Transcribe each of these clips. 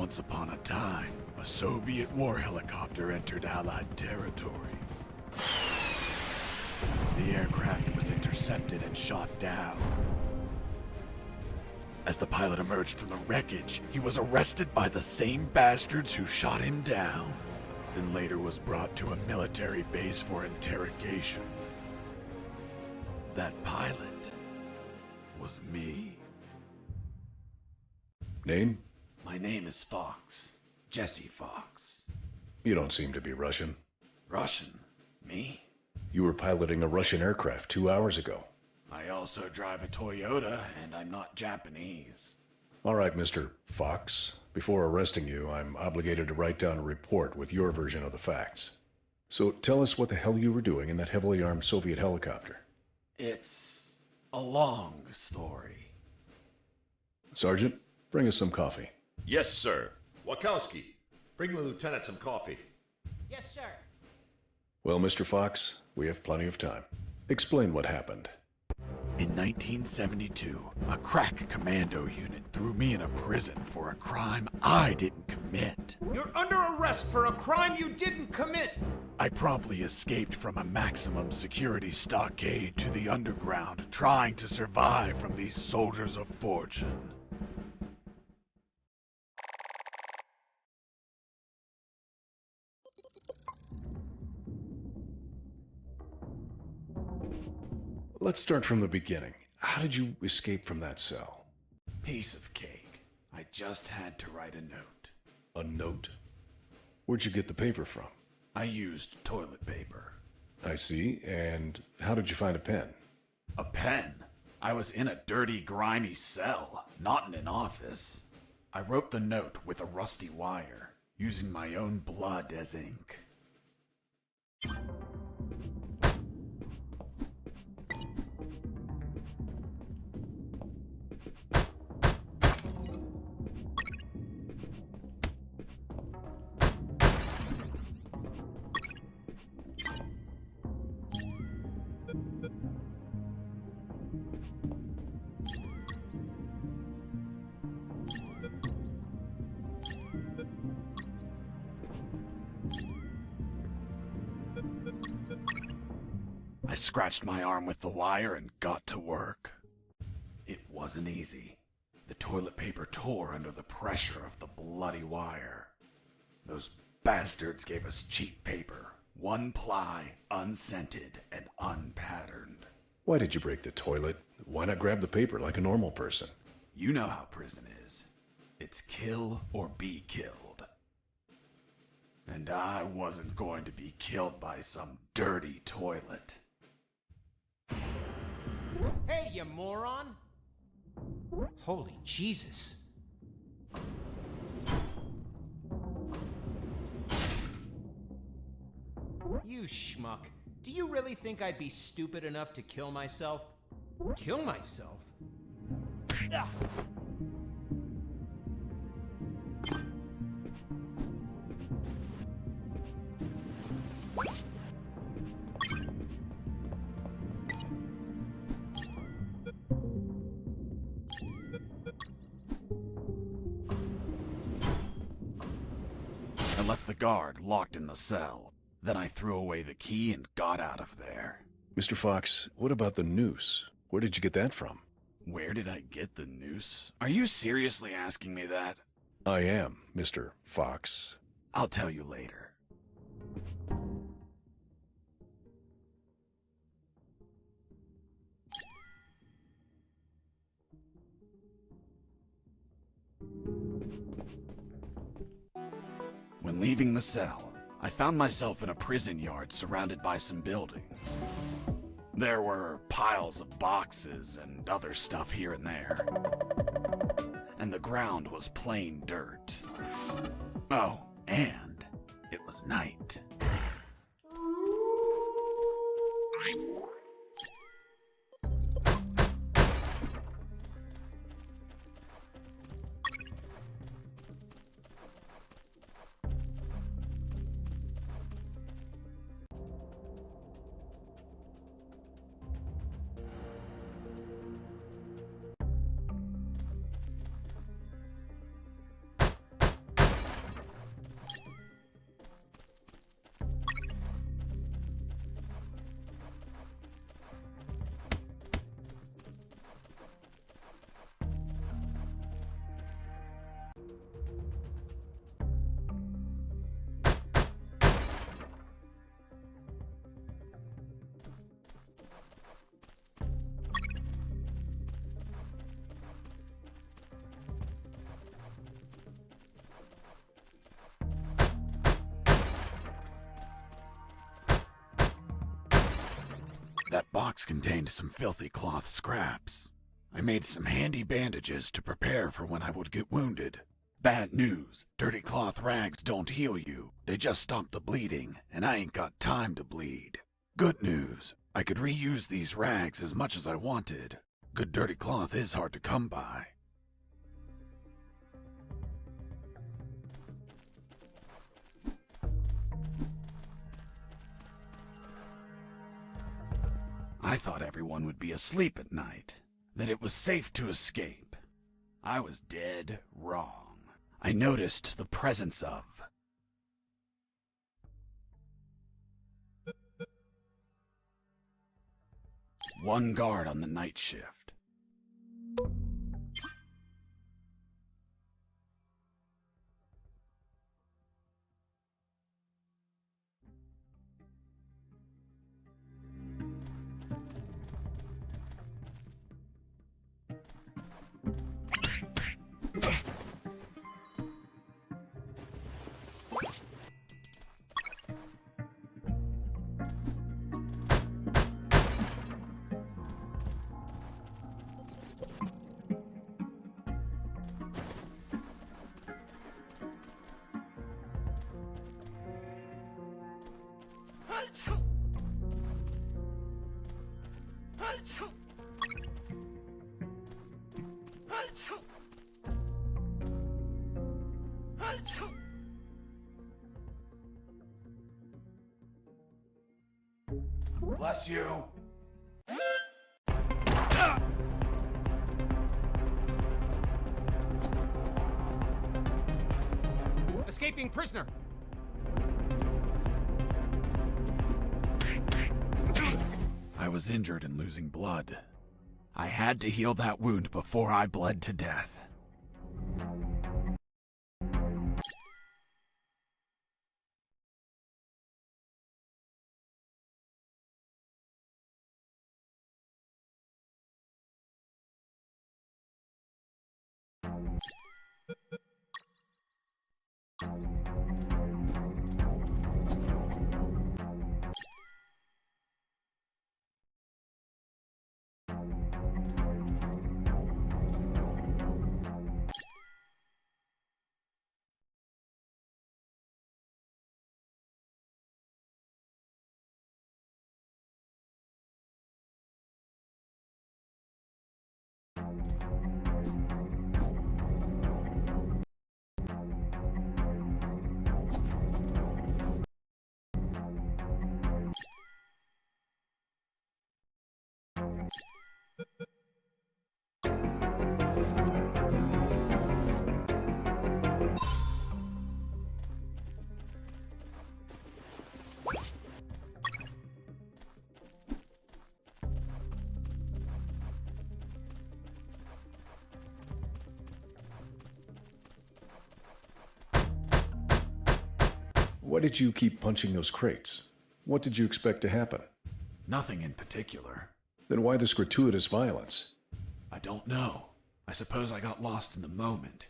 Once upon a time, a Soviet war helicopter entered Allied territory. The aircraft was intercepted and shot down. As the pilot emerged from the wreckage, he was arrested by the same bastards who shot him down, then later was brought to a military base for interrogation. That pilot was me. Name? My name is Fox. Jesse Fox. You don't seem to be Russian. Russian? Me? You were piloting a Russian aircraft 2 hours ago. I also drive a Toyota, and I'm not Japanese. All right, Mr. Fox. Before arresting you, I'm obligated to write down a report with your version of the facts. So tell us what the hell you were doing in that heavily armed Soviet helicopter. It's a long story. Sergeant, bring us some coffee. Yes, sir. Wachowski, bring the lieutenant some coffee. Yes, sir. Well, Mr. Fox, we have plenty of time. Explain what happened. In 1972, a crack commando unit threw me in a prison for a crime I didn't commit. You're under arrest for a crime you didn't commit. I promptly escaped from a maximum security stockade to the underground, trying to survive from these soldiers of fortune. Let's start from the beginning. How did you escape from that cell? Piece of cake. I just had to write a note. A note? Where'd you get the paper from? I used toilet paper. I see. And how did you find a pen? A pen? I was in a dirty, grimy cell, not in an office. I wrote the note with a rusty wire, using my own blood as ink. I scratched my arm with the wire and got to work. It wasn't easy. The toilet paper tore under the pressure of the bloody wire. Those bastards gave us cheap paper, one ply, unscented, and unpatterned. Why did you break the toilet? Why not grab the paper like a normal person? You know how prison is. It's kill or be killed. And I wasn't going to be killed by some dirty toilet. Hey, you moron! Holy Jesus. You schmuck. Do you really think I'd be stupid enough to kill myself? Kill myself? Ugh. I left the guard locked in the cell. Then I threw away the key and got out of there. Mr. Fox, what about the noose? Where did you get that from? Where did I get the noose? Are you seriously asking me that? I am, Mr. Fox. I'll tell you later. When leaving the cell, I found myself in a prison yard surrounded by some buildings. There were piles of boxes and other stuff here and there. And the ground was plain dirt. Oh, and it was night. contained some filthy cloth scraps. I made some handy bandages to prepare for when I would get wounded. Bad news, dirty cloth rags don't heal you. They just stop the bleeding, and I ain't got time to bleed. Good news, I could reuse these rags as much as I wanted. Good dirty cloth is hard to come by. I thought everyone would be asleep at night, that it was safe to escape. I was dead wrong. I noticed the presence of one guard on the night shift. Bless you. Escaping prisoner! I was injured and losing blood. I had to heal that wound before I bled to death. Why did you keep punching those crates? What did you expect to happen? Nothing in particular. Then why this gratuitous violence? I don't know. I suppose I got lost in the moment.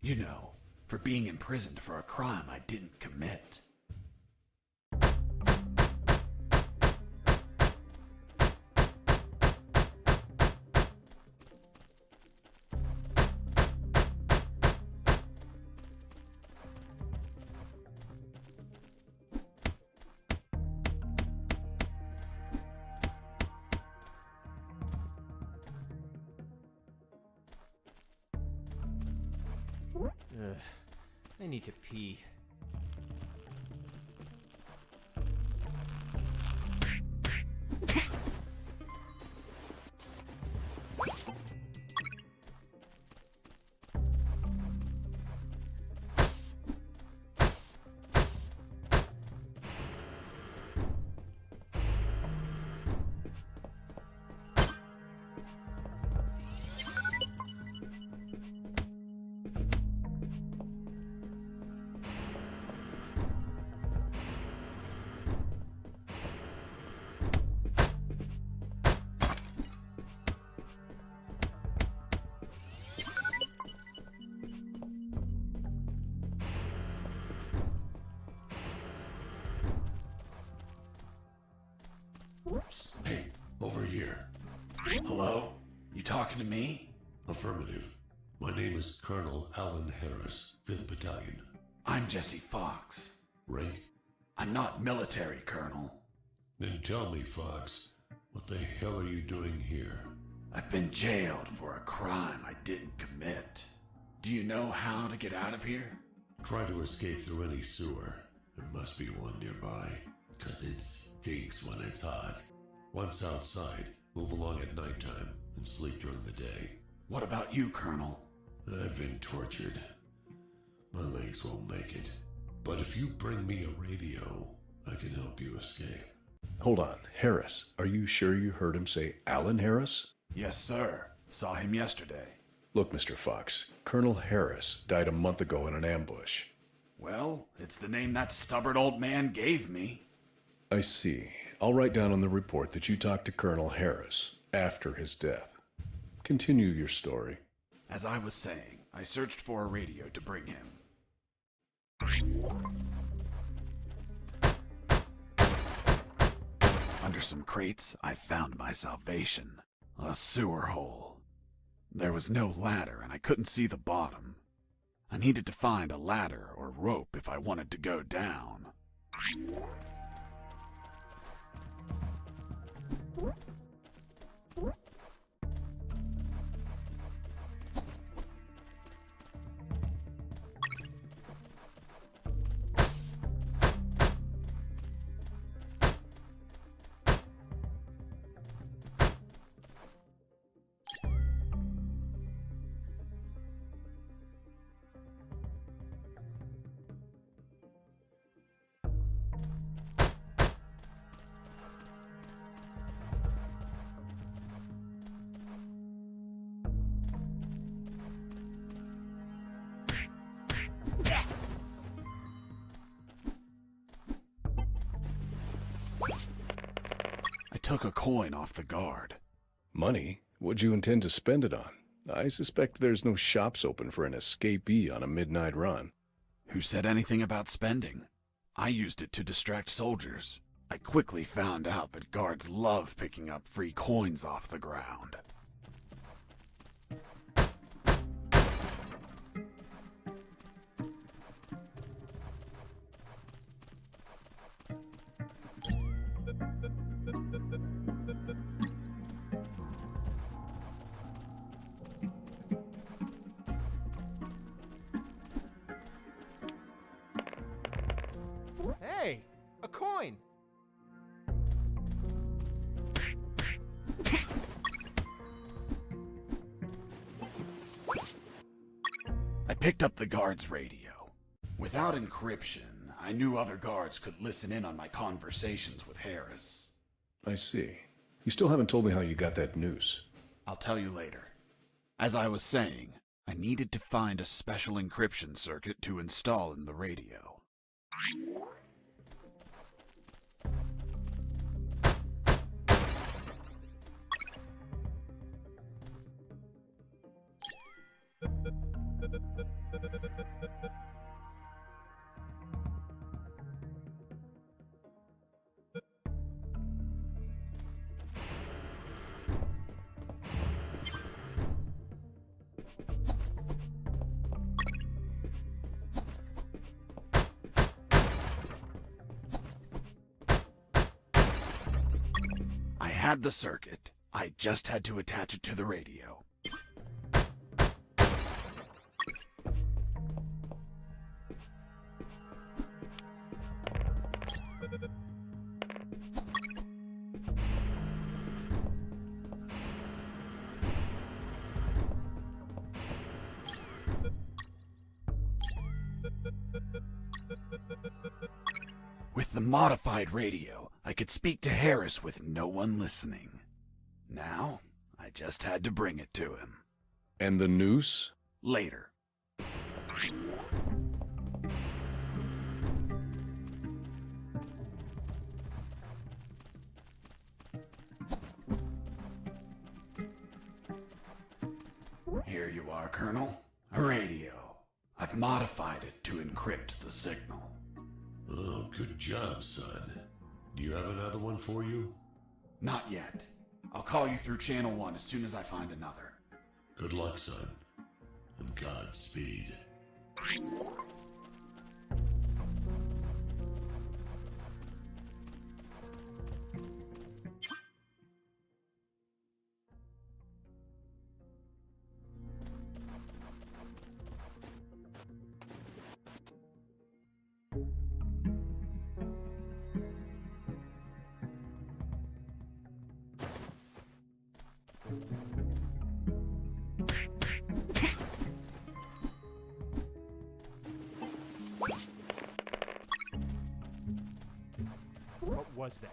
You know, for being imprisoned for a crime I didn't commit. I need to pee. Hello? You talking to me? Affirmative. My name is Colonel Alan Harris, 5th Battalion. I'm Jesse Fox. Rank? I'm not military, Colonel. Then tell me, Fox, what the hell are you doing here? I've been jailed for a crime I didn't commit. Do you know how to get out of here? Try to escape through any sewer. There must be one nearby, 'cause it stinks when it's hot. Once outside, move along at nighttime and sleep during the day. What about you, Colonel? I've been tortured. My legs won't make it. But if you bring me a radio, I can help you escape. Hold on, Harris. Are you sure you heard him say Alan Harris? Yes, sir. Saw him yesterday. Look, Mr. Fox, Colonel Harris died a month ago in an ambush. Well, it's the name that stubborn old man gave me. I see. I'll write down on the report that you talked to Colonel Harris after his death. Continue your story. As I was saying, I searched for a radio to bring him. Under some crates, I found my salvation. A sewer hole. There was no ladder and I couldn't see the bottom. I needed to find a ladder or rope if I wanted to go down. I took a coin off the guard. Money? What'd you intend to spend it on? I suspect there's no shops open for an escapee on a midnight run. Who said anything about spending? I used it to distract soldiers. I quickly found out that guards love picking up free coins off the ground. Hey, a coin! I picked up the guard's radio. Without encryption, I knew other guards could listen in on my conversations with Harris. I see. You still haven't told me how you got that noose. I'll tell you later. As I was saying, I needed to find a special encryption circuit to install in the radio. I had the circuit. I just had to attach it to the radio. With the modified radio, I could speak to Harris with no one listening. Now, I just had to bring it to him. And the noose? Later. Here you are, Colonel. A radio. I've modified it to encrypt the signal. Oh, good job, son. Do you have another one for you? Not yet. I'll call you through Channel 1 as soon as I find another. Good luck, son. And Godspeed. What was that?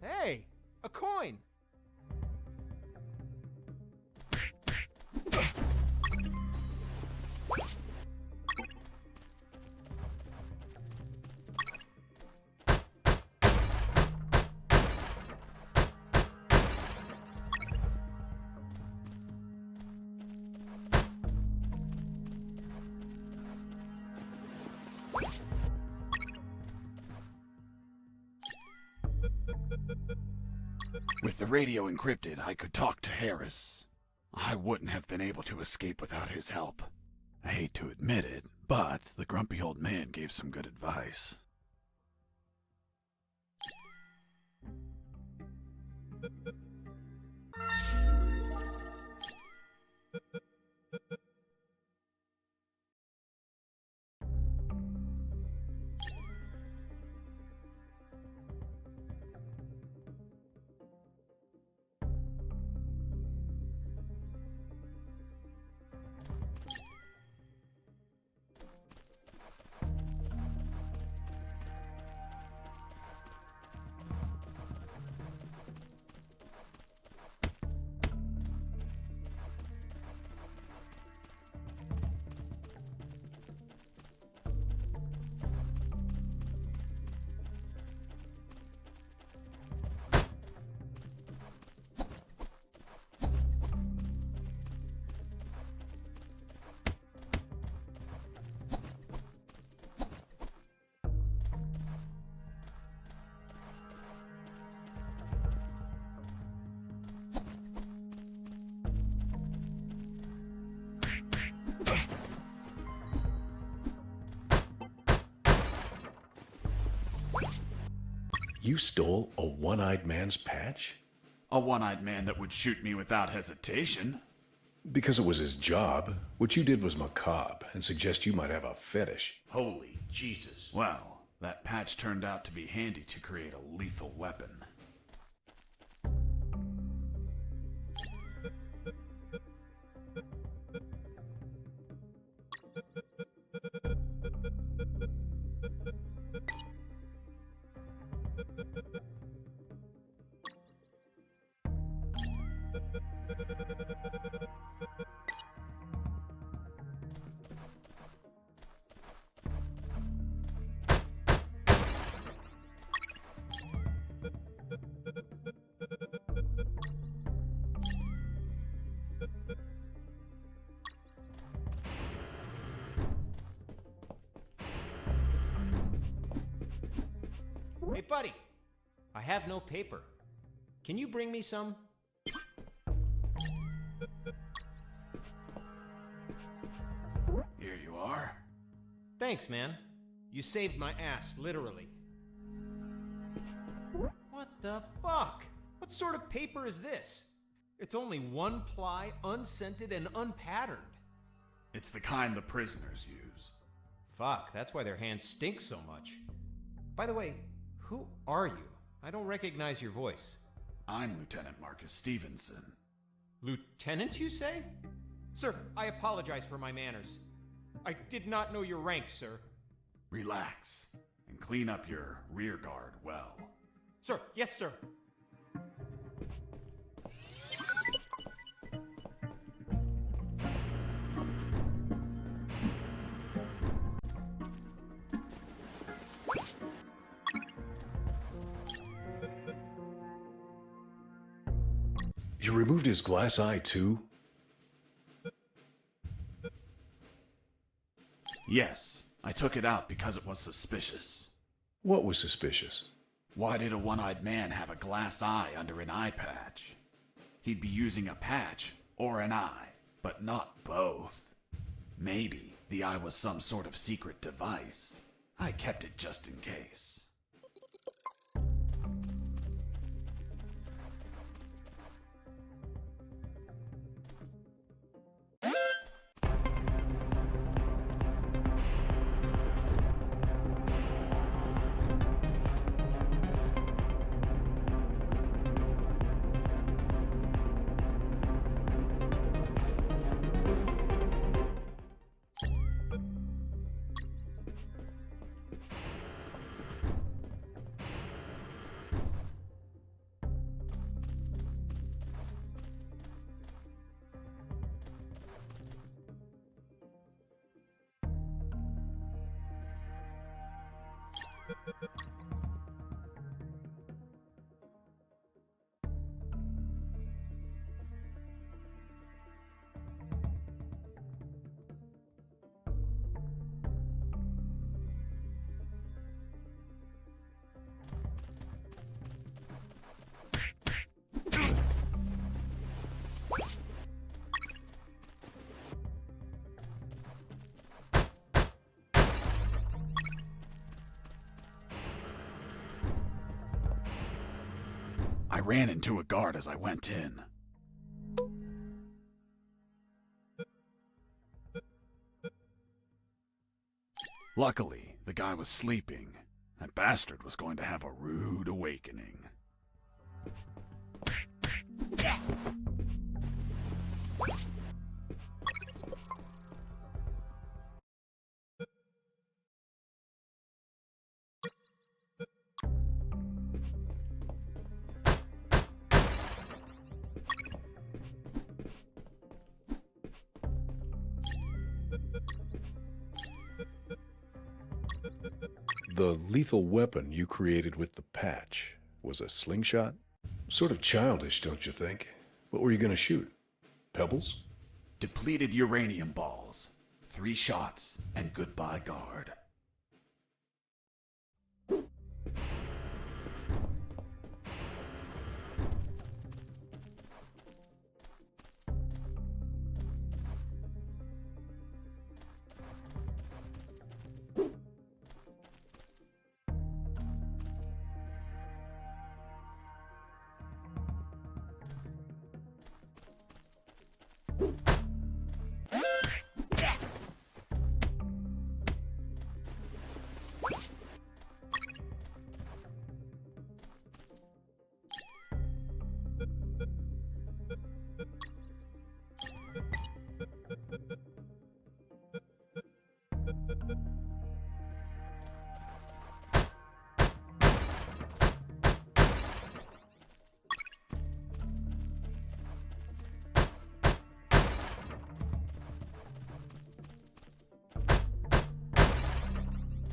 Hey, a coin! With the radio encrypted, I could talk to Harris. I wouldn't have been able to escape without his help. I hate to admit it, but the grumpy old man gave some good advice. You stole a one-eyed man's patch? A one-eyed man that would shoot me without hesitation. Because it was his job. What you did was macabre and suggest you might have a fetish. Holy Jesus. Well, that patch turned out to be handy to create a lethal weapon. Hey, buddy. I have no paper. Can you bring me some? Here you are. Thanks, man. You saved my ass, literally. What the fuck? What sort of paper is this? It's only one ply, unscented, and unpatterned. It's the kind the prisoners use. Fuck, that's why their hands stink so much. By the way, who are you? I don't recognize your voice. I'm Lieutenant Marcus Stevenson. Lieutenant, you say? Sir, I apologize for my manners. I did not know your rank, sir. Relax and clean up your rear guard well. Sir, yes, sir. You removed his glass eye too? Yes, I took it out because it was suspicious. What was suspicious? Why did a one-eyed man have a glass eye under an eye patch? He'd be using a patch or an eye, but not both. Maybe the eye was some sort of secret device. I kept it just in case. I ran into a guard as I went in. Luckily, the guy was sleeping. That bastard was going to have a rude awakening. The lethal weapon you created with the patch was a slingshot? Sort of childish, don't you think? What were you going to shoot? Pebbles? Depleted uranium balls. 3 shots, and goodbye, guard.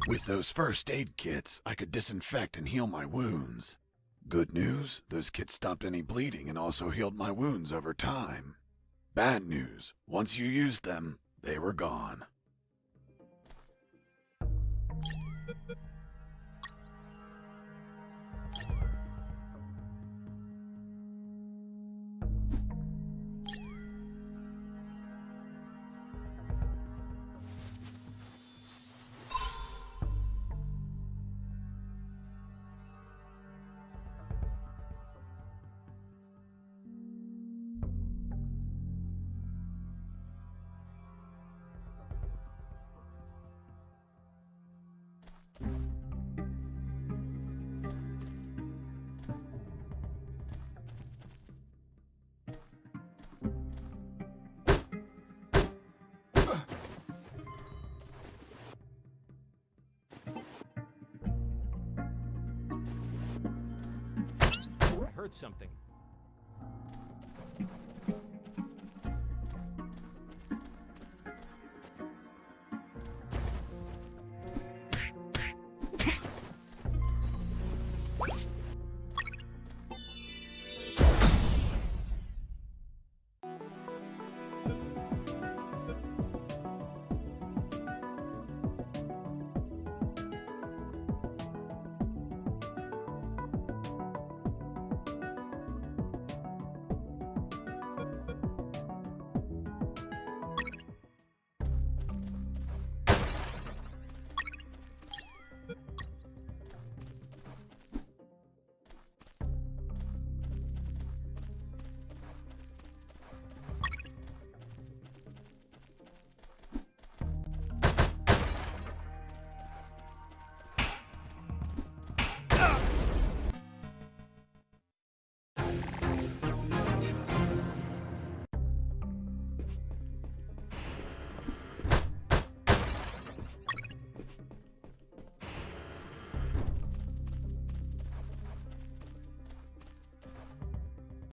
With those first aid kits, I could disinfect and heal my wounds. Good news, those kits stopped any bleeding and also healed my wounds over time. Bad news, once you used them, they were gone. heard something.